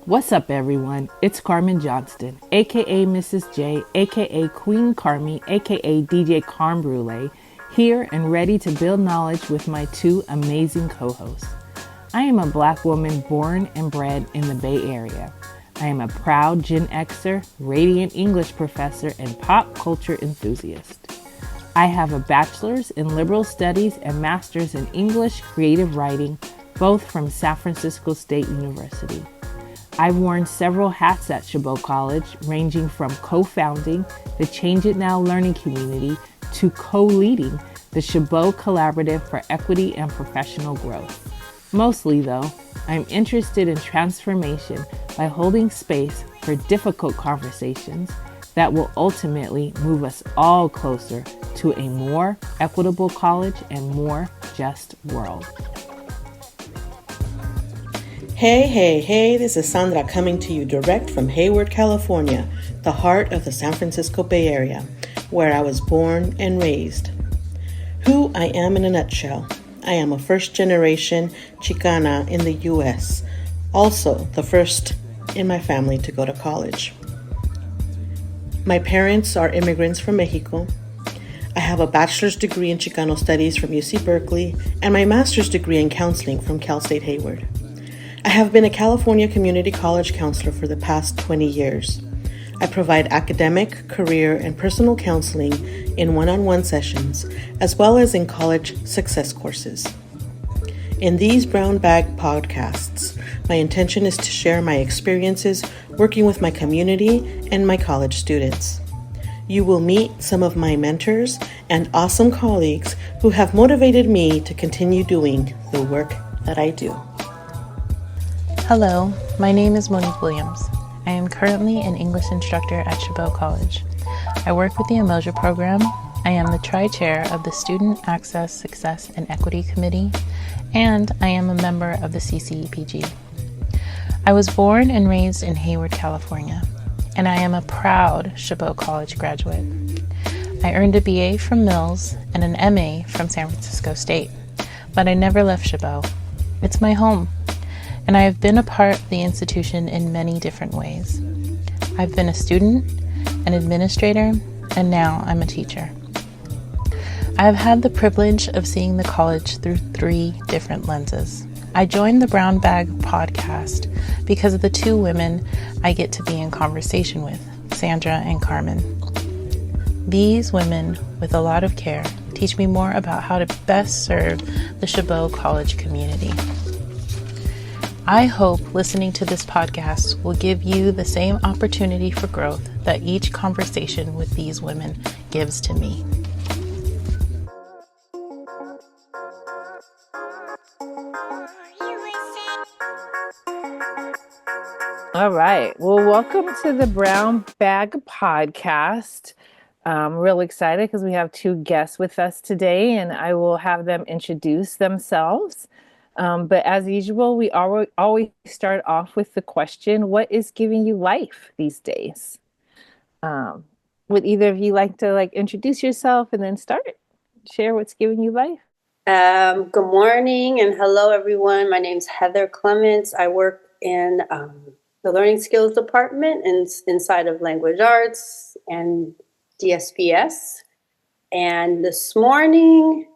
What's up, everyone? It's Carmen Johnston, aka Mrs. J, aka Queen Carmi, aka DJ Carm Brulee, here and ready to build knowledge with my two amazing co-hosts. I am a Black woman born and bred in the Bay Area. I am a proud Gen Xer, radiant English professor, and pop culture enthusiast. I have a bachelor's in liberal studies and master's in English creative writing, both from San Francisco State University. I've worn several hats at Chabot College, ranging from co-founding the Change It Now learning community to co-leading the Chabot Collaborative for Equity and Professional Growth. Mostly, though, I'm interested in transformation by holding space for difficult conversations that will ultimately move us all closer to a more equitable college and more just world. Hey, this is Sandra coming to you direct from Hayward, California, the heart of the San Francisco Bay Area, where I was born and raised. Who I am in a nutshell. I am a first-generation Chicana in the U.S., also the first in my family to go to college. My parents are immigrants from Mexico. I have a bachelor's degree in Chicano studies from UC Berkeley and my master's degree in counseling from Cal State Hayward. I have been a California community college counselor for the past 20 years. I provide academic, career, and personal counseling in one-on-one sessions, as well as in college success courses. In these Brown Bag podcasts, my intention is to share my experiences working with my community and my college students. You will meet some of my mentors and awesome colleagues who have motivated me to continue doing the work that I do. Hello, my name is Monique Williams. I am currently an English instructor at Chabot College. I work with the Emoja program. I am the tri-chair of the Student Access, Success, and Equity Committee, and I am a member of the CCEPG. I was born and raised in Hayward, California, and I am a proud Chabot College graduate. I earned a BA from Mills and an MA from San Francisco State, but I never left Chabot. It's my home. And I have been a part of the institution in many different ways. I've been a student, an administrator, and now I'm a teacher. I have had the privilege of seeing the college through 3 different lenses. I joined the Brown Bag podcast because of the 2 women I get to be in conversation with, Sandra and Carmen. These women, with a lot of care, teach me more about how to best serve the Chabot College community. I hope listening to this podcast will give you the same opportunity for growth that each conversation with these women gives to me. All right. Well, welcome to the Brown Bag podcast. I'm real excited because we have 2 guests with us today, and I will have them introduce themselves. But as usual, we always start off with the question, what is giving you life these days? Would either of you like to introduce yourself and then share what's giving you life? Good morning and hello, everyone. My name's Heather Clements. I work in the Learning Skills Department inside of Language Arts and DSPS. And this morning,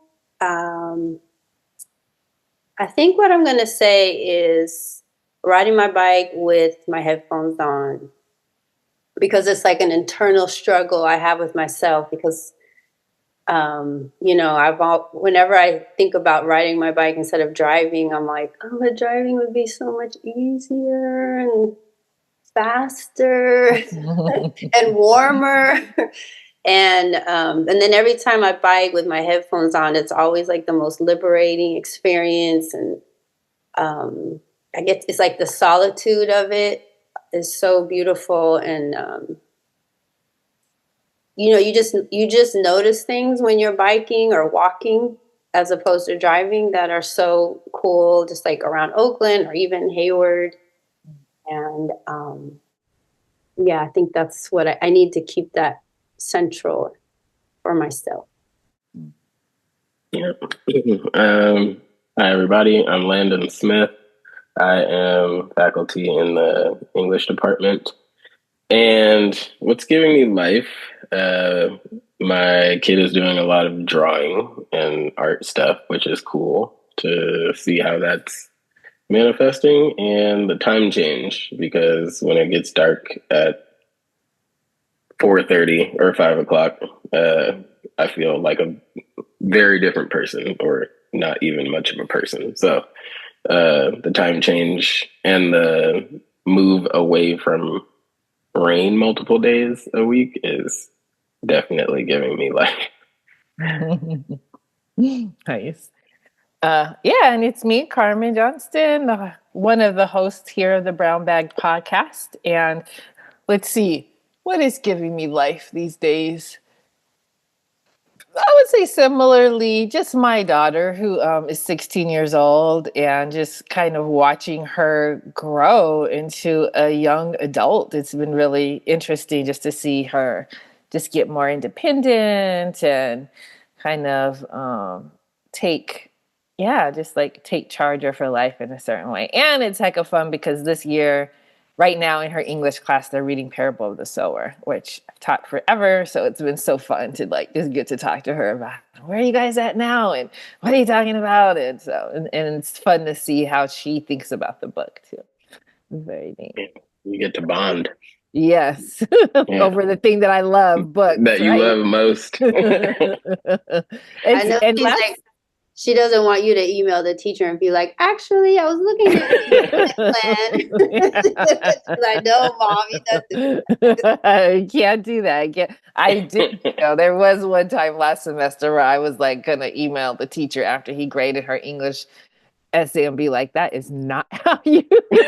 I think what I'm going to say is riding my bike with my headphones on, because it's like an internal struggle I have with myself because, whenever I think about riding my bike instead of driving, I'm like, oh, but driving would be so much easier and faster and warmer. And then every time I bike with my headphones on, it's always like the most liberating experience. And I guess it's like the solitude of it is so beautiful. And, you just notice things when you're biking or walking as opposed to driving that are so cool, just like around Oakland or even Hayward. And I think that's what I need to keep that central for myself. Hi, everybody. I'm Landon Smith. I am faculty in the English department. And what's giving me life, my kid is doing a lot of drawing and art stuff, which is cool to see how that's manifesting, and the time change, because when it gets dark at 4:30 or 5 o'clock, I feel like a very different person, or not even much of a person. So the time change and the move away from rain multiple days a week is definitely giving me life. Nice. Yeah, and it's me, Carmen Johnston, one of the hosts here of the Brown Bag Podcast. And let's see, what is giving me life these days? I would say similarly, just my daughter, who is 16 years old, and just kind of watching her grow into a young adult. It's been really interesting just to see her just get more independent and kind of take charge of her life in a certain way. And it's heck of fun because this year, right now in her English class, they're reading Parable of the Sower, which I've taught forever. So it's been so fun to just get to talk to her about where are you guys at now and what are you talking about? And it's fun to see how she thinks about the book too. It's very neat. You get to bond. Yes. Over the thing that I love, books. That you love most. I know she doesn't want you to email the teacher and be like, actually, I was looking at the plan. I know, Mom, he doesn't. I can't do that. I did. There was one time last semester where I was like going to email the teacher after he graded her English essay and be like, that is not how you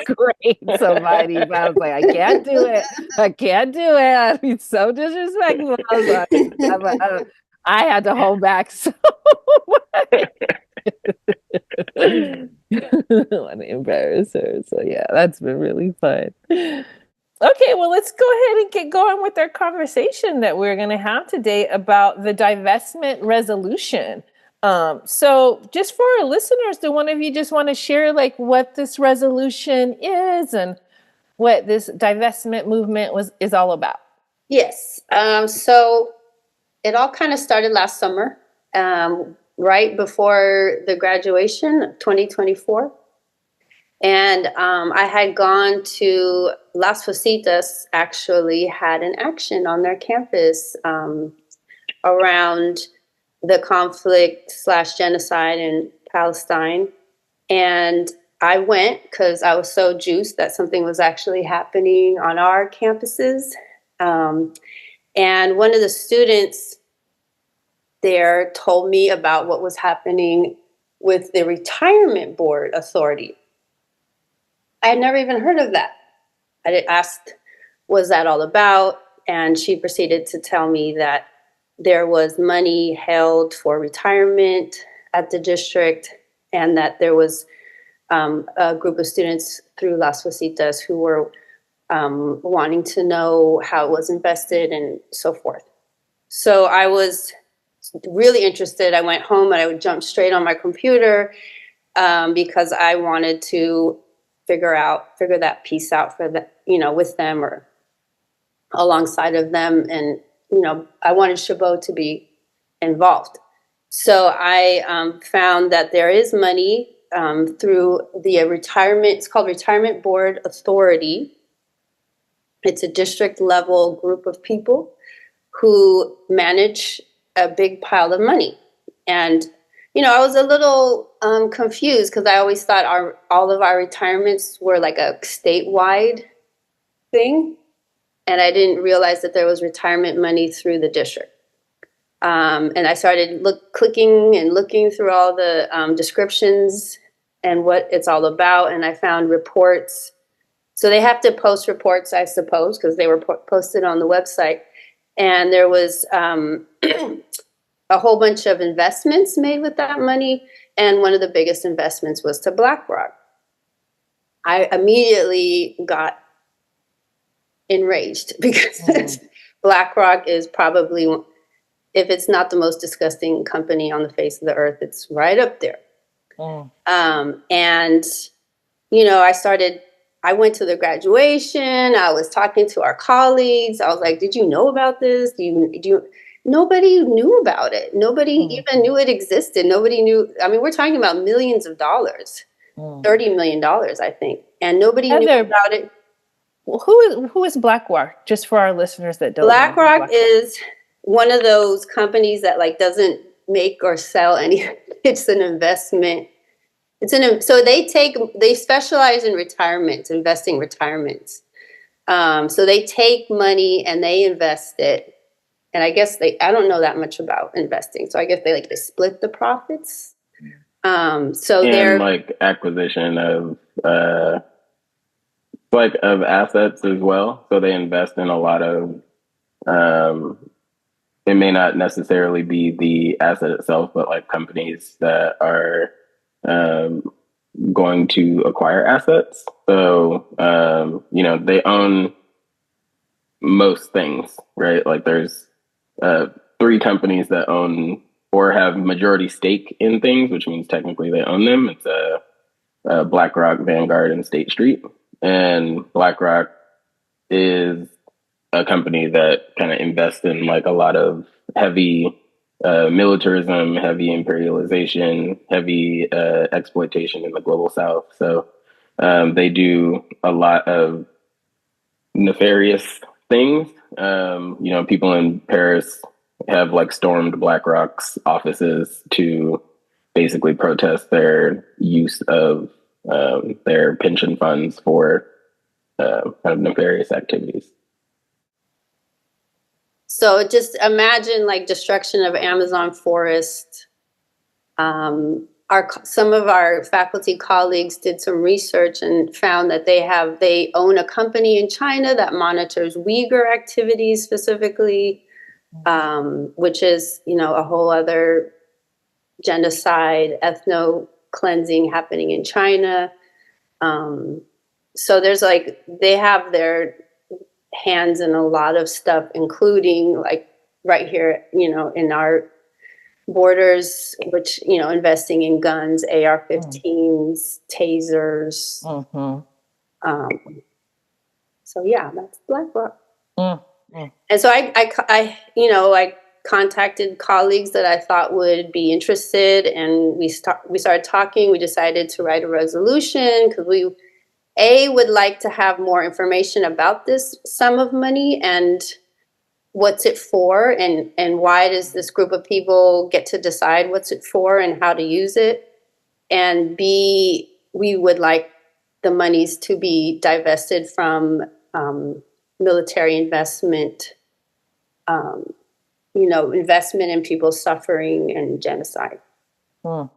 grade somebody. But I was like, I can't do it. I'd be so disrespectful. I had to hold back so much. I want to embarrass her. So yeah, that's been really fun. Okay, well, let's go ahead and get going with our conversation that we're going to have today about the divestment resolution. So just for our listeners, do one of you just want to share what this resolution is and what this divestment movement is all about? Yes. So it all kind of started last summer, right before the graduation of 2024. And I had gone to Las Positas, actually had an action on their campus around the conflict/genocide in Palestine. And I went because I was so juiced that something was actually happening on our campuses. And one of the students there told me about what was happening with the Retirement Board Authority. I had never even heard of that. I asked, was that all about? And she proceeded to tell me that there was money held for retirement at the district, and that there was a group of students through Las Positas who were wanting to know how it was invested and so forth. So I was really interested. I went home and I would jump straight on my computer because I wanted to figure that piece out for the, with them or alongside of them. And, I wanted Chabot to be involved. So I found that there is money through the retirement, it's called Retirement Board Authority. It's a district level group of people who manage a big pile of money. And, I was a little confused because I always thought all of our retirements were like a statewide thing. And I didn't realize that there was retirement money through the district. And I started clicking and looking through all the descriptions and what it's all about. And I found reports. So they have to post reports, I suppose, because they were posted on the website. And there was a whole bunch of investments made with that money. And one of the biggest investments was to BlackRock. I immediately got enraged because BlackRock is probably, if it's not the most disgusting company on the face of the earth, it's right up there. And I went to the graduation. I was talking to our colleagues. I was like, did you know about this? Nobody knew about it. Nobody even knew it existed. Nobody knew. I mean, we're talking about millions of dollars, $30 million, I think. And nobody knew about it. Well, who is BlackRock? Just for our listeners that don't know. BlackRock is one of those companies that like doesn't make or sell any. It's an investment. So they specialize in retirements, investing retirements. So they take money and they invest it. And I guess I don't know that much about investing. So I guess they split the profits. They're like acquisition of of assets as well. So they invest in a lot of it may not necessarily be the asset itself, but like companies that are going to acquire assets. So, they own most things, right? Like there's 3 companies that own or have majority stake in things, which means technically they own them. It's BlackRock, Vanguard, and State Street. And BlackRock is a company that kind of invests in like a lot of heavy militarism, heavy imperialization, heavy exploitation in the global south. So they do a lot of nefarious things. People in Paris have like stormed BlackRock's offices to basically protest their use of their pension funds for kind of nefarious activities. So just imagine like destruction of Amazon forest. Some of our faculty colleagues did some research and found that they own a company in China that monitors Uyghur activities specifically, which is, a whole other genocide, ethno cleansing happening in China. So there's they have their hands in a lot of stuff, including like right here, in our borders, which, investing in guns, AR-15s, tasers. So yeah, that's BlackRock. And so I contacted colleagues that I thought would be interested, and we started talking. We decided to write a resolution because we would like to have more information about this sum of money and what's it for, and why does this group of people get to decide what's it for and how to use it. And B, we would like the monies to be divested from military investment, investment in people suffering and genocide. Yeah,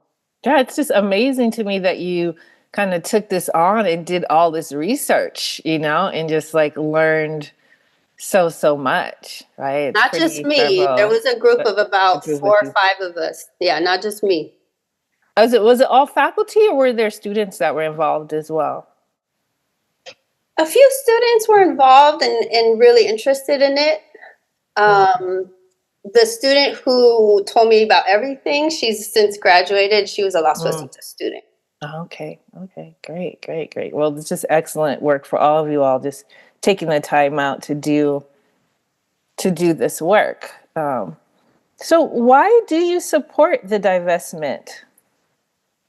it's just amazing to me that you kind of took this on and did all this research, and just like learned so much, right? Not just me. There was a group of about 4 or 5 of us. Yeah, not just me. Was it all faculty, or were there students that were involved as well? A few students were involved and really interested in it. The student who told me about everything, she's since graduated. She was a Las Rositas student. Okay. Great. Well, it's just excellent work for all of you all, just taking the time out to do this work. So why do you support the divestment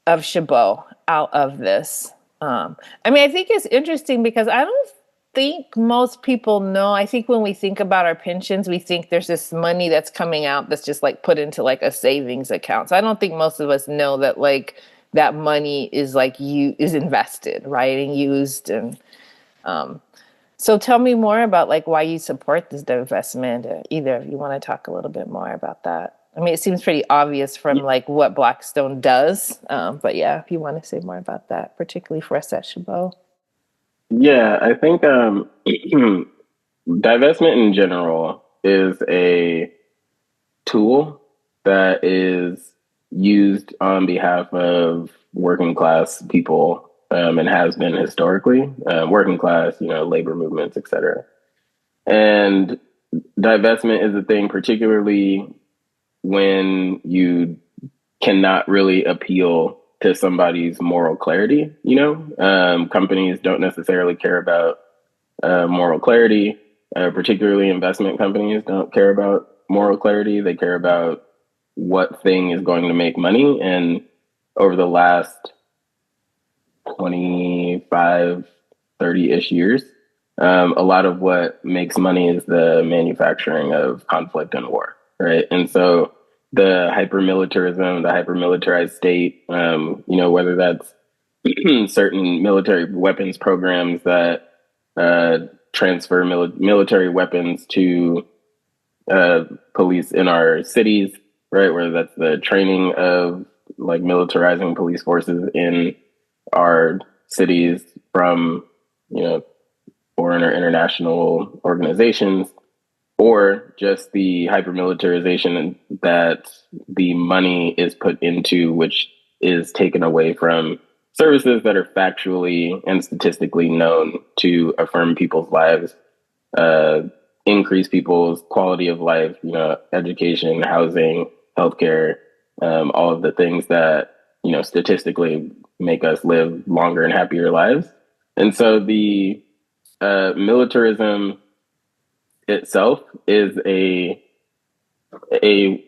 of Chabot out of this? I think it's interesting because I don't think most people know. I think when we think about our pensions, we think there's this money that's coming out that's just like put into like a savings account. So I don't think most of us know that like that money is is invested, right, and used. And so tell me more about like why you support this divestment. Either of you want to talk a little bit more about that? It seems pretty obvious from like what Blackstone does, but yeah, if you want to say more about that, particularly for us at Chabot. Yeah, I think divestment in general is a tool that is used on behalf of working class people, and has been historically working class, labor movements, etc. And divestment is a thing, particularly when you cannot really appeal to somebody's moral clarity. Companies don't necessarily care about moral clarity. Particularly investment companies don't care about moral clarity. They care about what thing is going to make money. And over the last 25, 30-ish years, a lot of what makes money is the manufacturing of conflict and war, right? And so the hyper-militarism, the hyper-militarized state, whether that's certain military weapons programs that transfer military weapons to police in our cities, right? Whether that's the training of like militarizing police forces in our cities from, foreign or international organizations, or just the hypermilitarization that the money is put into, which is taken away from services that are factually and statistically known to affirm people's lives, increase people's quality of life, education, housing, healthcare, all of the things that, statistically make us live longer and happier lives. And so the militarism itself is a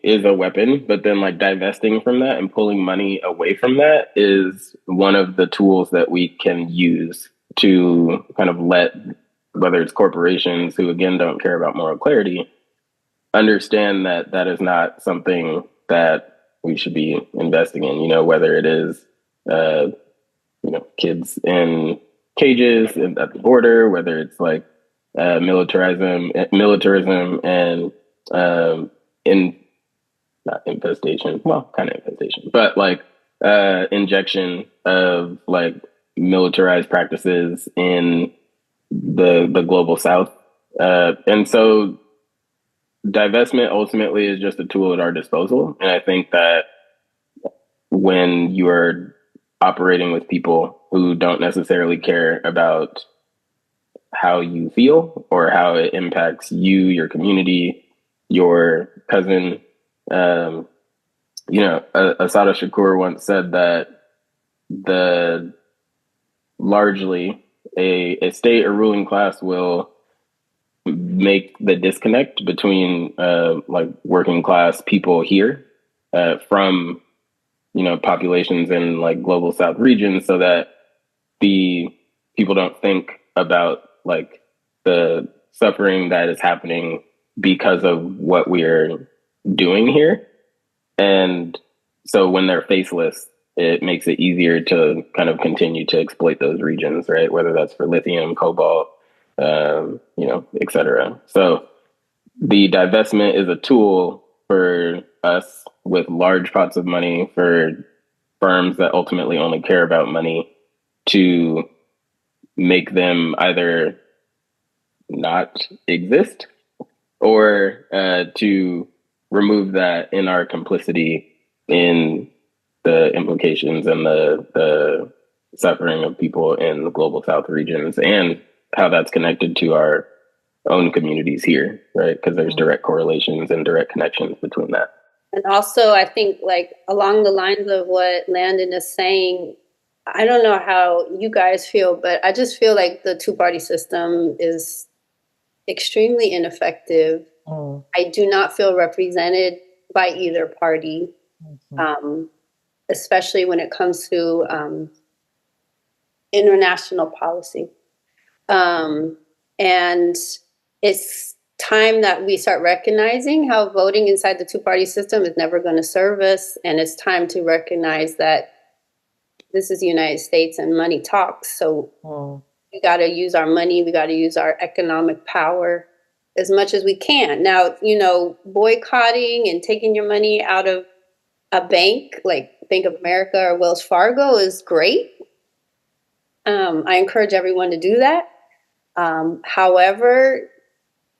weapon, but then like divesting from that and pulling money away from that is one of the tools that we can use to kind of let, whether it's corporations who again don't care about moral clarity, understand that that is not something that we should be investing in, whether it is kids in cages at the border, whether it's like militarism and not infestation, well, kind of infestation, but like injection of like militarized practices in the global South. And so divestment ultimately is just a tool at our disposal. And I think that when you are operating with people who don't necessarily care about how you feel or how it impacts you, your community, your cousin. Asada Shakur once said that largely a state or ruling class will make the disconnect between like working class people here from populations in like global South regions, so that the people don't think about like the suffering that is happening because of what we're doing here. And so when they're faceless, it makes it easier to kind of continue to exploit those regions, right? Whether that's for lithium, cobalt, et cetera. So the divestment is a tool for us with large pots of money, for firms that ultimately only care about money, to make them either not exist or to remove that in our complicity in the implications and the suffering of people in the global South regions, and how that's connected to our own communities here, right? Because there's direct correlations and direct connections between that. And also, I think like along the lines of what Landon is saying, I don't know how you guys feel, but I just feel like the two-party system is extremely ineffective. I do not feel represented by either party, especially when it comes to international policy. And it's time that we start recognizing how voting inside the two-party system is never going to serve us. And it's time to recognize that this is the United States and money talks. So we got to use our money. We got to use our economic power as much as we can. Now, boycotting and taking your money out of a bank like Bank of America or Wells Fargo is great. I encourage everyone to do that. However,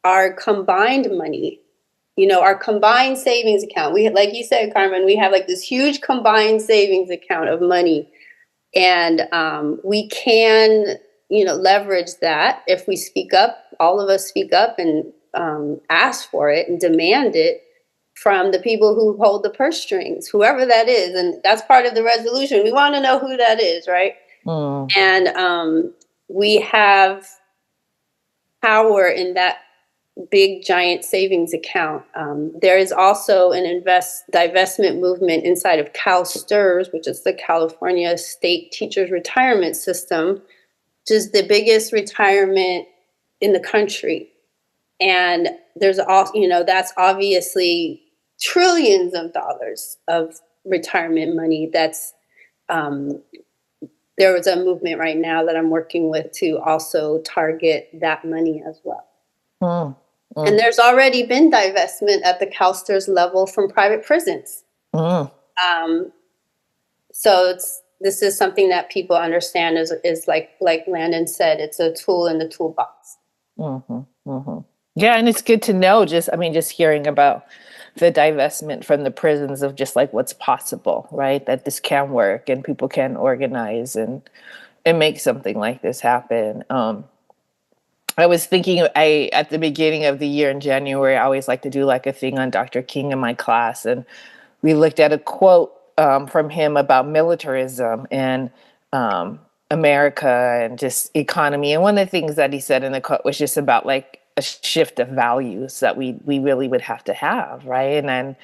our combined money, our combined savings account, like you said, Carmen, we have like this huge combined savings account of money. And we can, leverage that if we speak up, all of us speak up and ask for it and demand it from the people who hold the purse strings, whoever that is. And that's part of the resolution. We want to know who that is, right? And we have power in that big giant savings account. There is also an divestment movement inside of CalSTRS, which is the California State Teachers Retirement System, which is the biggest retirement in the country. And there's also, that's obviously trillions of dollars of retirement money. That's there was a movement right now that I'm working with to also target that money as well. And there's already been divestment at the CalSTRS level from private prisons. So this is something that people understand is like Landon said, it's a tool in the toolbox. Yeah, and it's good to know, just hearing about the divestment from the prisons of just like what's possible, right? That this can work and people can organize and make something like this happen. I was thinking, at the beginning of the year in January, I always like to do like a thing on Dr. King in my class. And we looked at a quote from him about militarism and America and just economy. And one of the things that he said in the quote was just about like a shift of values that we really would have to have, right? And then,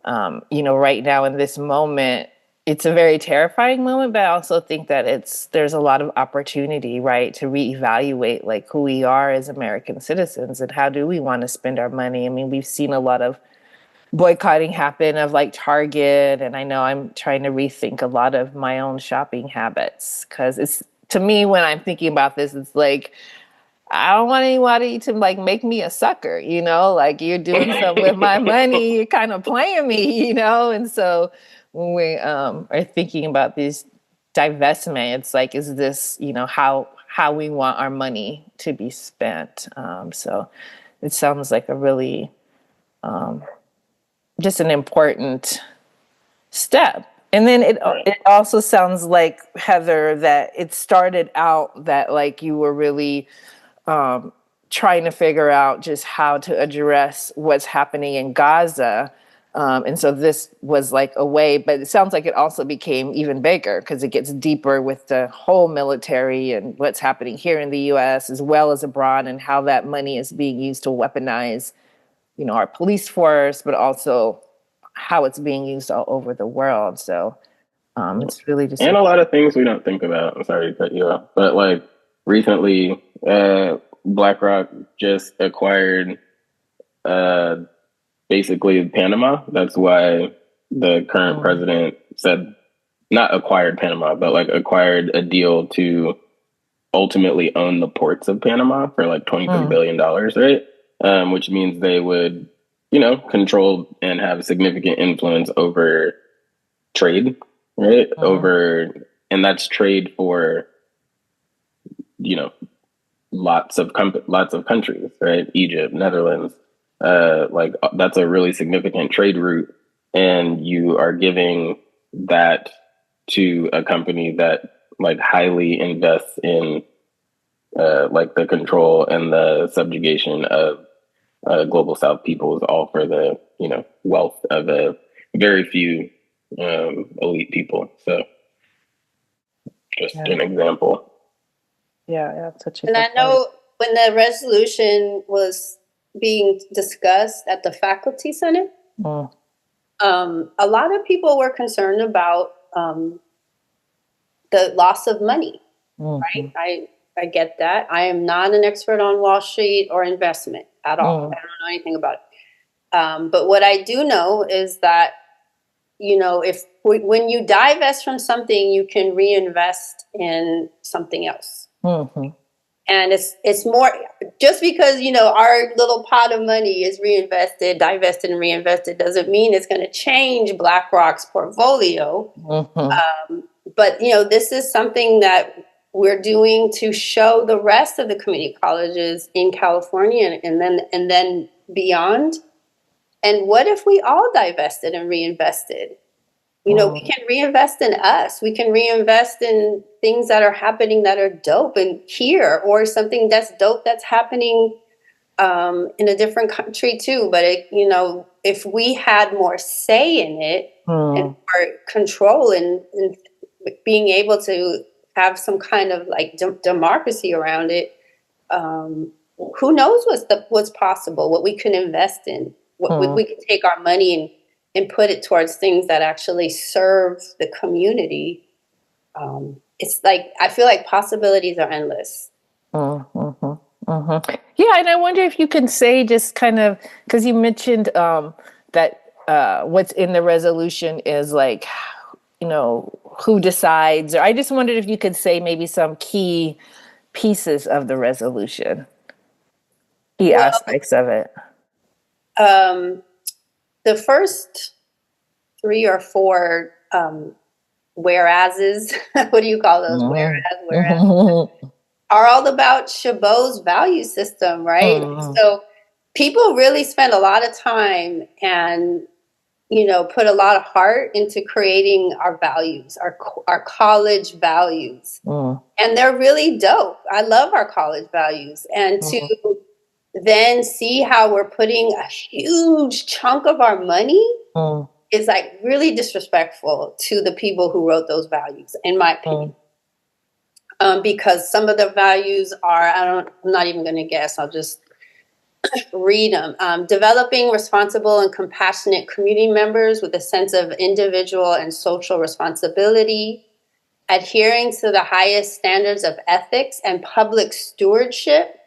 right now in this moment, it's a very terrifying moment, but I also think that there's a lot of opportunity, right, to reevaluate like who we are as American citizens and how do we want to spend our money. I mean, we've seen a lot of boycotting happen of like Target, and I know I'm trying to rethink a lot of my own shopping habits because it's, to me, when I'm thinking about this, it's like, I don't want anybody to like make me a sucker, like you're doing something with my money, you're kind of playing me, and so when we are thinking about this divestment, it's like, is this, how we want our money to be spent? So it sounds like a really just an important step. And then it also sounds like, Heather, that it started out that like you were really trying to figure out just how to address what's happening in Gaza. And so this was like a way, but it sounds like it also became even bigger because it gets deeper with the whole military and what's happening here in the US as well as abroad and how that money is being used to weaponize, our police force, but also how it's being used all over the world. So it's really just... And a lot of things we don't think about. I'm sorry to cut you off, but like recently, BlackRock just acquired basically Panama. That's why the current president said, not acquired Panama, but like acquired a deal to ultimately own the ports of Panama for like $23 billion, right? Which means they would, control and have significant influence over trade, right? And that's trade for, lots of countries, right? Egypt, Netherlands, like that's a really significant trade route. And you are giving that to a company that like highly invests in like the control and the subjugation of global South peoples, all for the, wealth of a very few elite people. So just an example. Yeah, such a And I know when the resolution was being discussed at the faculty senate, a lot of people were concerned about the loss of money, right? I get that. I am not an expert on Wall Street or investment at all. I don't know anything about it. But what I do know is that, when you divest from something, you can reinvest in something else. And it's more, just because, our little pot of money is divested and reinvested doesn't mean it's going to change BlackRock's portfolio. But, this is something that we're doing to show the rest of the community colleges in California and then beyond. And what if we all divested and reinvested? We can reinvest in us. We can reinvest in things that are happening that are dope and here, or something that's dope that's happening in a different country too. But if we had more say in it and more control and being able to have some kind of like democracy around it, who knows what's possible, what we can invest in, what we can take our money and put it towards things that actually serve the community. It's like, I feel like possibilities are endless. Yeah, and I wonder if you can say, just kind of, because you mentioned that what's in the resolution is like, who decides, or I just wondered if you could say maybe some key pieces of the resolution, key aspects of it. The first 3 or 4 whereases, what do you call those? Whereas, are all about Chabot's value system, right? So people really spend a lot of time and, put a lot of heart into creating our values, our college values. And they're really dope. I love our college values. And to then see how we're putting a huge chunk of our money is like really disrespectful to the people who wrote those values, in my opinion. Because some of the values are, I'm not even going to guess, I'll just read them. Developing responsible and compassionate community members with a sense of individual and social responsibility, adhering to the highest standards of ethics and public stewardship,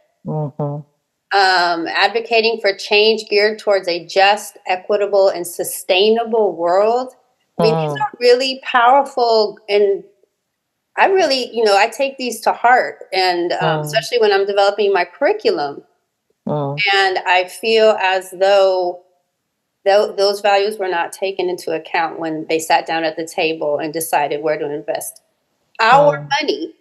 advocating for change geared towards a just, equitable, and sustainable world. I mean, these are really powerful, and I really, I take these to heart, and especially when I'm developing my curriculum. And I feel as though those values were not taken into account when they sat down at the table and decided where to invest our money.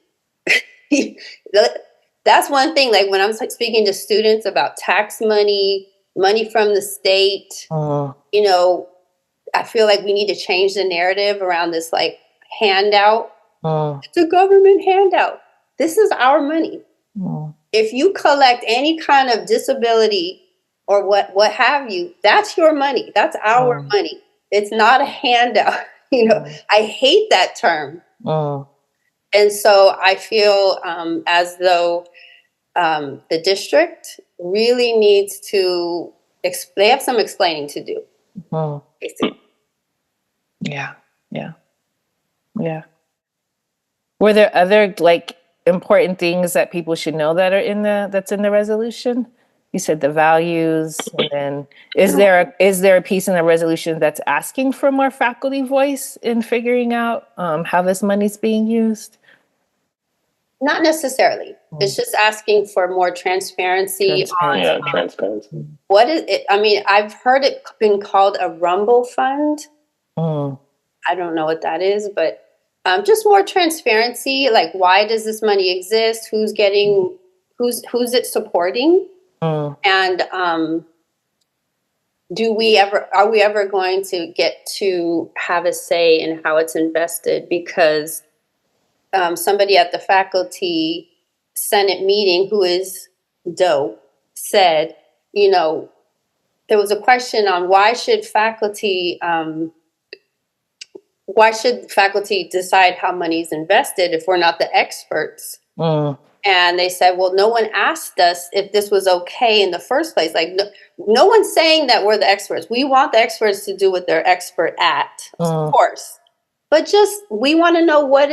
That's one thing, like when I'm speaking to students about tax money from the state, I feel like we need to change the narrative around this like handout. It's a government handout. This is our money. If you collect any kind of disability or what have you, that's your money. That's our money. It's not a handout. I hate that term. And so I feel as though the district really needs to, they have some explaining to do. Basically. Yeah. Were there other like important things that people should know that are that's in the resolution? You said the values, and then is there a piece in the resolution that's asking for more faculty voice in figuring out how this money's being used? Not necessarily. It's just asking for more transparency. Transparency. What is it? I mean, I've heard it been called a rumble fund. I don't know what that is, but just more transparency. Like, why does this money exist? Who's getting? Who's it supporting? And are we ever going to get to have a say in how it's invested? Because somebody at the faculty senate meeting, who is dope, said, there was a question on why should faculty decide how money is invested if we're not the experts? And they said, well, no one asked us if this was okay in the first place. Like, no one's saying that we're the experts. We want the experts to do what they're expert at, of course. But just, we want to know where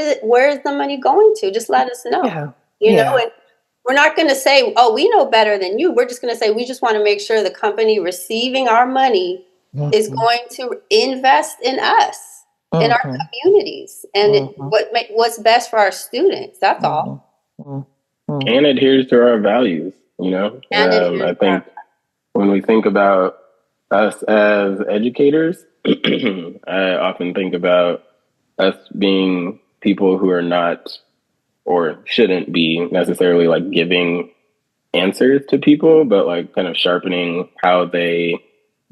is the money going to? Just let us know. You know, and we're not going to say, oh, we know better than you. We're just going to say, we just want to make sure the company receiving our money is going to invest in us, in our communities, and what's best for our students. That's all. And adheres to our values, I think when we think about us as educators, I often think about us being people who are not or shouldn't be necessarily like giving answers to people, but like kind of sharpening how they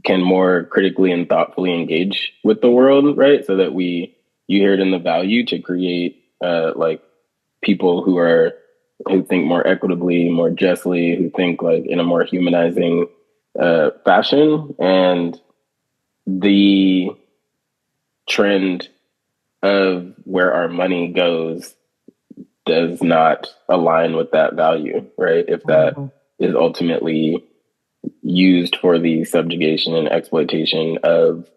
can more critically and thoughtfully engage with the world, right? So that you hear it in the value to create like people who are who think more equitably, more justly, who think like in a more humanizing fashion. And the trend of where our money goes does not align with that value, right? If that is ultimately used for the subjugation and exploitation of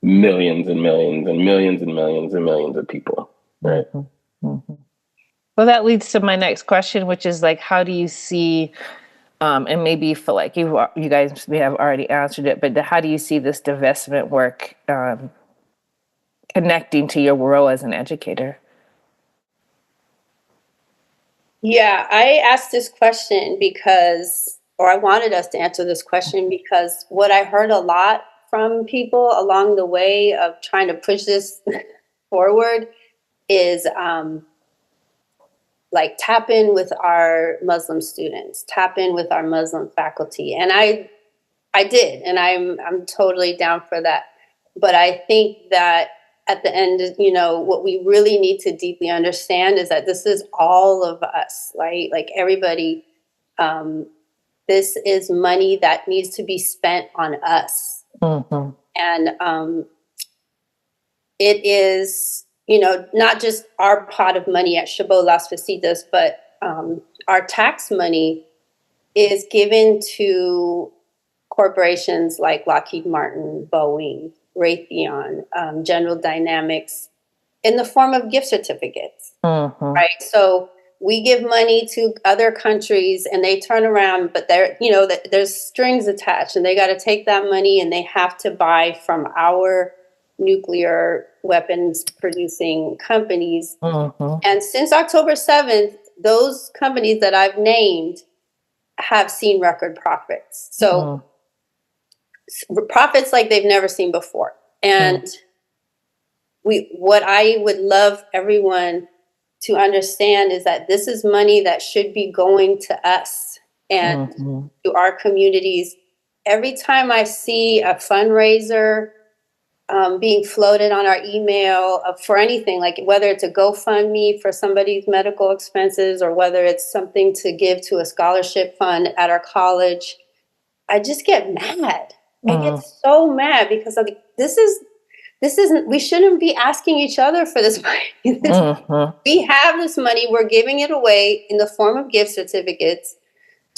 millions and millions and millions and millions and millions of people, right? Well, that leads to my next question, which is like, how do you see, and maybe you feel like you guys may have already answered it, but how do you see this divestment work connecting to your role as an educator? Yeah, I asked this question because, or I wanted us to answer this question because what I heard a lot from people along the way of trying to push this forward is like tap in with our Muslim students, tap in with our Muslim faculty. And I did, and I'm totally down for that. But I think that at the end, you know, what we really need to deeply understand is that this is all of us, right? Like everybody, this is money that needs to be spent on us. And it is, you know, not just our pot of money at Chabot Las Fasitas, but our tax money is given to corporations like Lockheed Martin, Boeing, Raytheon, General Dynamics, in the form of gift certificates, right? So we give money to other countries and they turn around, but there, you know, there's strings attached and they got to take that money and they have to buy from our nuclear weapons producing companies. And since October 7th, those companies that I've named have seen record profits. So profits like they've never seen before. And what I would love everyone to understand is that this is money that should be going to us and to our communities. Every time I see a fundraiser being floated on our email for anything, like whether it's a GoFundMe for somebody's medical expenses or whether it's something to give to a scholarship fund at our college, I just get mad. I get so mad because I'm like, this isn't, we shouldn't be asking each other for this money. We have this money, we're giving it away in the form of gift certificates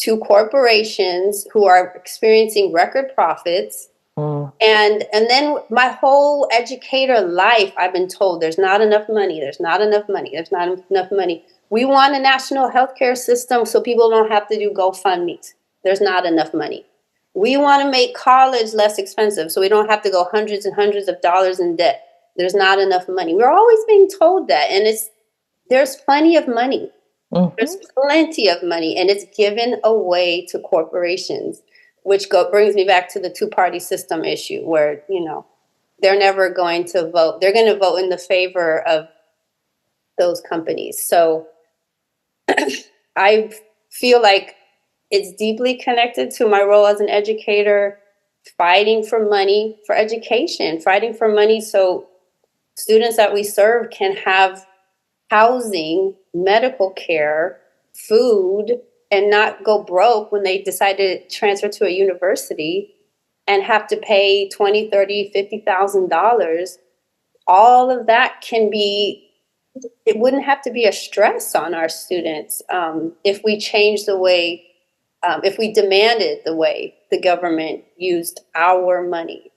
to corporations who are experiencing record profits. And then my whole educator life, I've been told there's not enough money, there's not enough money, there's not enough money. We want a national healthcare system so people don't have to do GoFundMes. There's not enough money. We want to make college less expensive so we don't have to go hundreds and hundreds of dollars in debt. There's not enough money. We're always being told that. And there's plenty of money. There's plenty of money. And it's given away to corporations, which brings me back to the two-party system issue where, you know, they're never going to vote. They're going to vote in the favor of those companies. So I feel like it's deeply connected to my role as an educator, fighting for money for education, fighting for money so students that we serve can have housing, medical care, food, and not go broke when they decide to transfer to a university and have to pay $20,000, $30,000, $50,000. All of that can be, it wouldn't have to be a stress on our students if we change the way, if we demanded the way the government used our money.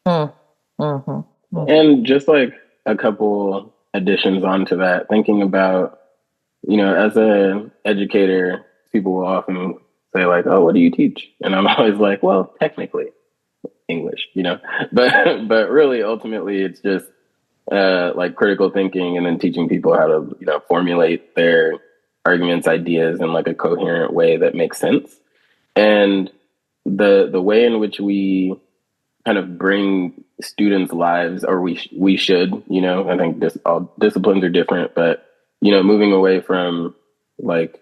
And just like a couple additions onto that, thinking about, you know, as an educator, people will often say like, oh, what do you teach? And I'm always like, well, technically English, you know, but really ultimately it's just like critical thinking and then teaching people how to, you know, formulate their arguments, ideas in like a coherent way that makes sense. And the way in which we kind of bring students' lives, or we should, you know, I think all disciplines are different, but, you know, moving away from like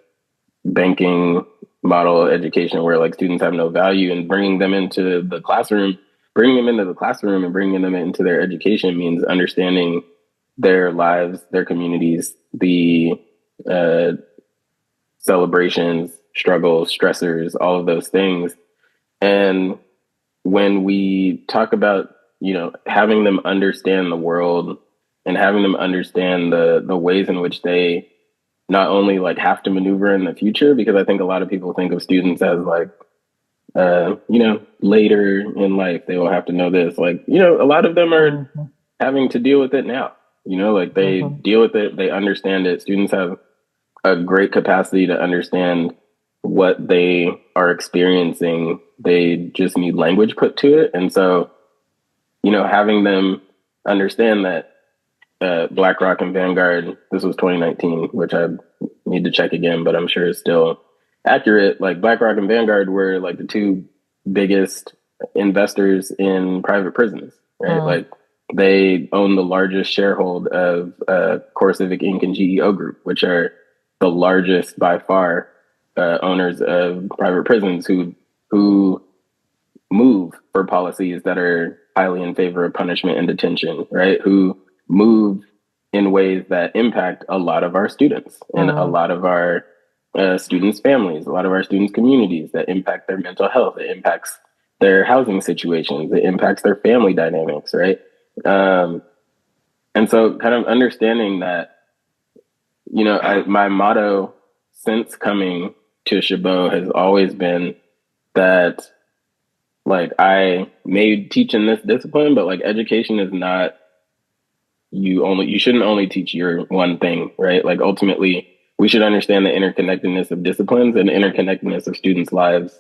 banking model education where like students have no value and bringing them into the classroom and bringing them into their education means understanding their lives, their communities, the celebrations, struggles, stressors, all of those things. And when we talk about, having them understand the world and having them understand the ways in which they not only like have to maneuver in the future, because I think a lot of people think of students as like, later in life, they will have to know this. Like, a lot of them are having to deal with it now, like they deal with it, they understand it. Students have a great capacity to understand what they are experiencing. They just need language put to it. And so, having them understand that BlackRock and Vanguard, this was 2019, which I need to check again, but I'm sure it's still accurate. Like BlackRock and Vanguard were like the two biggest investors in private prisons, right? Like they own the largest sharehold of CoreCivic Inc. and GEO Group, which are the largest by far owners of private prisons who move for policies that are highly in favor of punishment and detention, right? Who move in ways that impact a lot of our students and a lot of our students' families, a lot of our students' communities, that impact their mental health. It impacts their housing situations. It impacts their family dynamics, right? And so kind of understanding that, my motto since coming to Chabot has always been that, like, I may teach in this discipline, but like education is not, you shouldn't only teach your one thing, right? Like ultimately we should understand the interconnectedness of disciplines and the interconnectedness of students' lives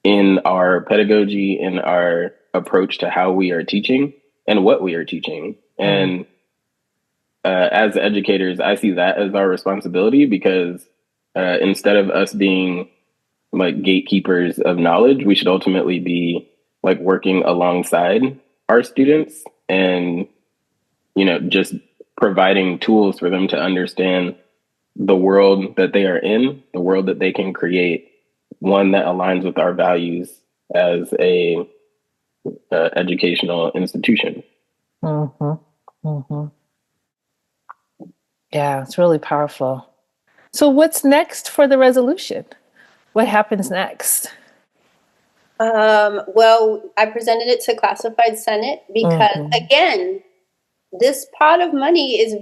in our pedagogy, in our approach to how we are teaching and what we are teaching. And as educators, I see that as our responsibility, because instead of us being like gatekeepers of knowledge, we should ultimately be like working alongside our students and, just providing tools for them to understand the world that they are in, the world that they can create, one that aligns with our values as a educational institution. Yeah, it's really powerful. So what's next for the resolution? What happens next? Well, I presented it to classified Senate because, again, this pot of money is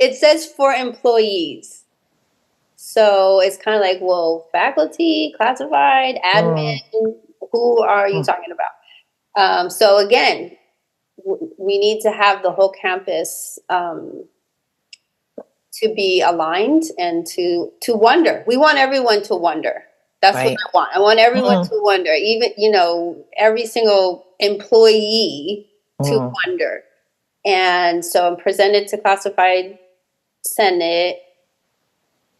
it says for employees. So it's kind of like, well, faculty, classified, admin, who are you talking about? So again, we need to have the whole campus to be aligned and to wonder. We want everyone to wonder. That's what I want. I want everyone to wonder, even, every single employee to wonder. And so I'm presented to classified Senate.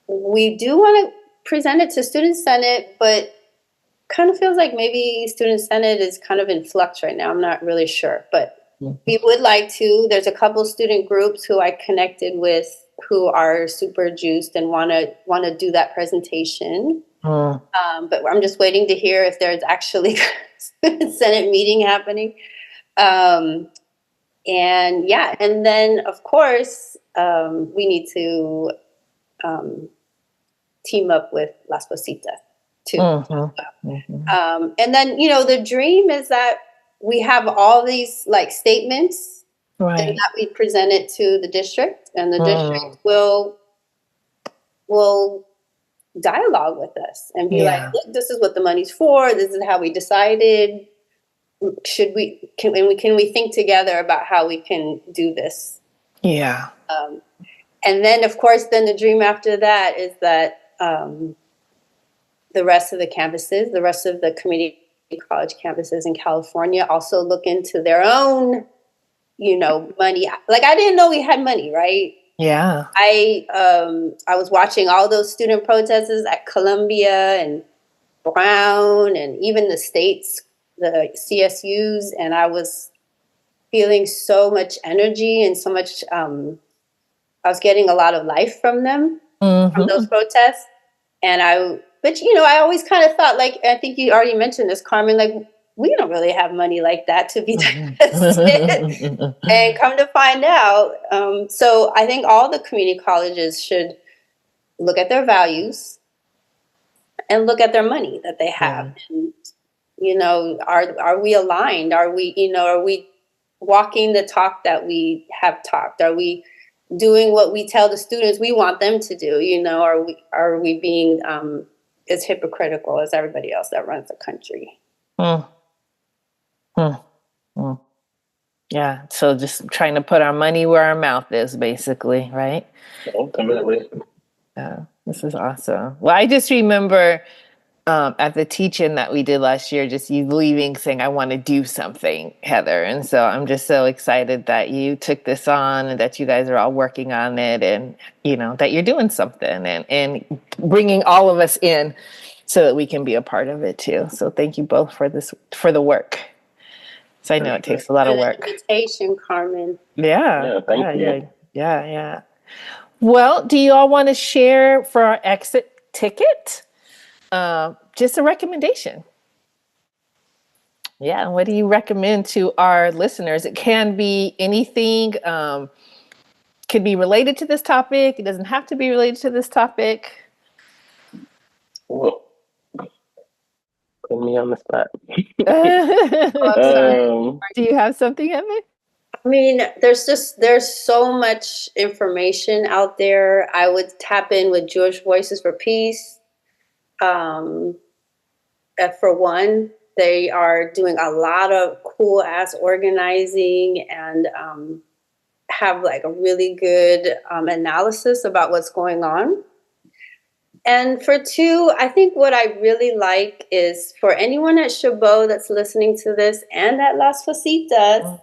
We do want to present it to Student Senate, but kind of feels like maybe Student Senate is kind of in flux right now. I'm not really sure, but we would like to. There's a couple student groups who I connected with who are super juiced and want to do that presentation. But I'm just waiting to hear if there's actually a Senate meeting happening. And then of course we need to team up with Las Positas too. And then the dream is that we have all these like statements, and that we present it to the district, and the district will dialogue with us and be like, look, this is what the money's for. This is how we decided. Can we think together about how we can do this? Yeah. And then, of course, then the dream after that is that the rest of the campuses, the rest of the community college campuses in California also look into their own, money. Like, I didn't know we had money, right? Yeah. I was watching all those student protests at Columbia and Brown and even the states, the CSUs, and I was feeling so much energy and so much, I was getting a lot of life from them, from those protests. But I always kind of thought, like, I think you already mentioned this, Carmen, like, we don't really have money like that to be divested. And come to find out, so I think all the community colleges should look at their values and look at their money that they have. And, are we aligned? Are we walking the talk that we have talked? Are we doing what we tell the students we want them to do? Are we being as hypocritical as everybody else that runs the country? Mm. Mm. Mm. Yeah. So just trying to put our money where our mouth is, basically, right? Ultimately. Yeah. This is awesome. Well, I just remember at the teach-in that we did last year, just you leaving saying, I want to do something, Heather. And so I'm just so excited that you took this on and that you guys are all working on it, and, that you're doing something and bringing all of us in so that we can be a part of it too. So thank you both for the work. So I know it takes a lot of work. Invitation, Carmen. Yeah, thank you. Yeah. Well, do you all want to share for our exit ticket? Just a recommendation. Yeah, and what do you recommend to our listeners? It can be anything, could be related to this topic. It doesn't have to be related to this topic. Whoa. Put me on the spot. Do you have something, Emma? I mean, there's so much information out there. I would tap in with Jewish Voices for Peace. For one, they are doing a lot of cool ass organizing and have like a really good analysis about what's going on. And for two, I think what I really like is for anyone at Chabot that's listening to this and at Las Fasitas,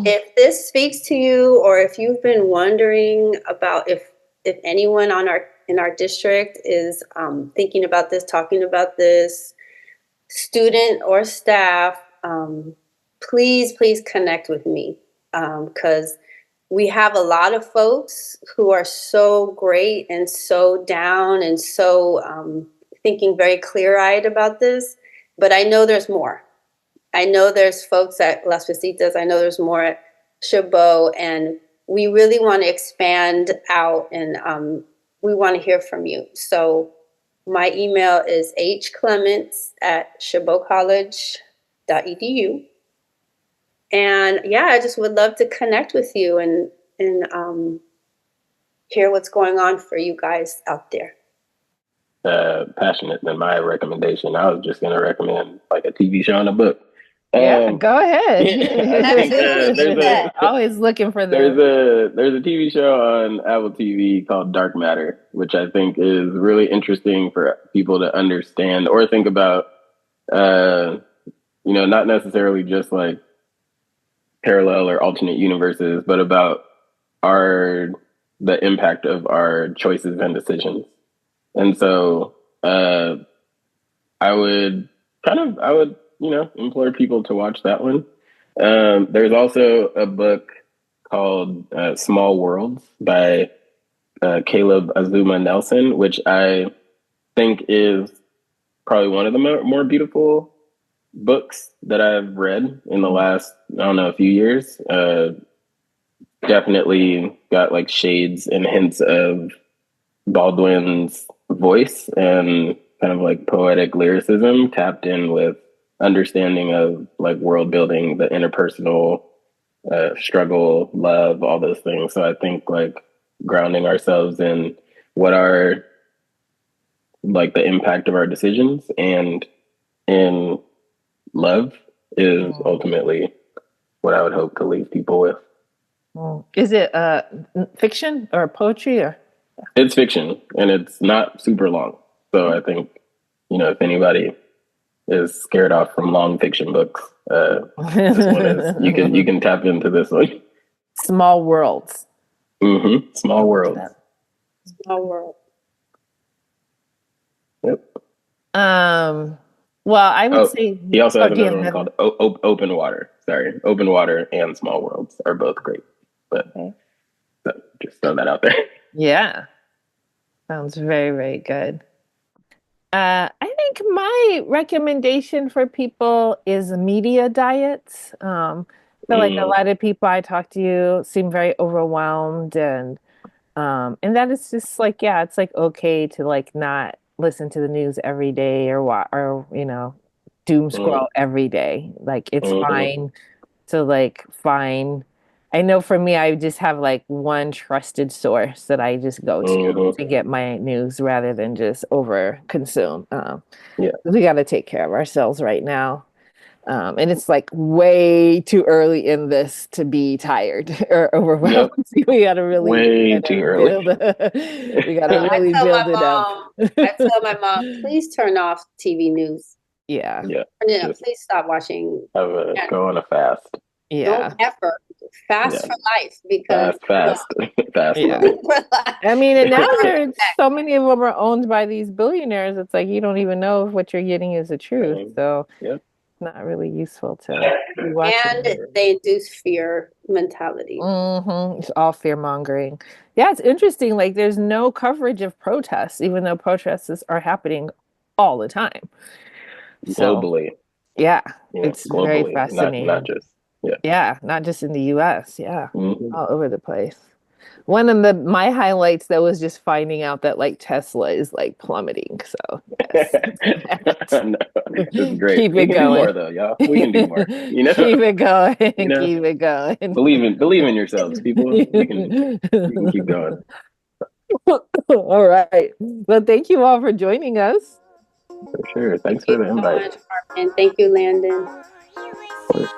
if this speaks to you, or if you've been wondering about if anyone in our district is thinking about this, talking about this, student or staff, please connect with me, because we have a lot of folks who are so great and so down and so thinking very clear-eyed about this. But I know there's more. I know there's folks at Las Visitas. I know there's more at Chabot. And we really want to expand out, and we want to hear from you. So my email is hclements@chabotcollege.edu. And yeah, I just would love to connect with you and hear what's going on for you guys out there. Passionate than my recommendation. I was just going to recommend like a TV show and a book. Yeah, go ahead. I think, always looking for there's a TV show on Apple TV called Dark Matter, which I think is really interesting for people to understand or think about. Not necessarily just like parallel or alternate universes, but about the impact of our choices and decisions. And so I would implore people to watch that one. There's also a book called Small Worlds by Caleb Azuma Nelson, which I think is probably one of the more beautiful books that I've read in the last, a few years. Definitely got like shades and hints of Baldwin's voice and kind of like poetic lyricism tapped in with understanding of like world building, the interpersonal struggle, love, all those things. So I think like grounding ourselves in what are like the impact of our decisions and in love is ultimately what I would hope to leave people with. Is it fiction or poetry or? It's fiction and it's not super long. So I think, if anybody is scared off from long fiction books, this one is, you can tap into this one. Small Worlds. Mm-hmm. Small Worlds. Small World. Yep. Well, I would say he also has another one called Open Water. Sorry, Open Water and Small Worlds are both great. But so just throw that out there. Yeah, sounds very, very good. I think my recommendation for people is media diets. I feel like a lot of people I talk to seem very overwhelmed and And that is just like, yeah, it's like okay to like not listen to the news every day or doom Mm, scroll every day. Like it's mm-hmm. fine to like find. I know for me, I just have like one trusted source that I just go Mm-hmm. to get my news rather than just over consume. Yeah. We got to take care of ourselves right now. And it's like way too early in this to be tired or overwhelmed. Yep. We gotta really Way kind too of early. build we gotta I really tell my build it up. mom, I tell my mom, please turn off TV news. Yeah, Yeah. Just Please stop watching. have a And go on a fast. don't yeah, ever fast Yeah. for life because Fast, fast yeah. living. for life. I mean, and now You're there's so many of them are owned by these billionaires. It's like you don't even know if what you're getting is the truth. So Yep. it's not really useful to be watching and the they induce fear mentality. It's all fear mongering. Yeah, it's interesting. Like, there's no coverage of protests, even though protests are happening all the time. So, Globally. yeah, Yeah. it's very Globally. Not fascinating. just. Yeah. Yeah, not just in the US. Yeah, Hmm. all over the place. One of my highlights though was just finding out that like Tesla is like plummeting. So yes, No, it's great. keep We it can do going. more though, y'all. We can do more. Keep it going. You know, Keep it going. believe in yourselves, people. We can keep going. All right. Well, thank you all for joining us. For sure. Thanks for Thank the you so invite. much, Carmen. Thank you, Landon. Of course.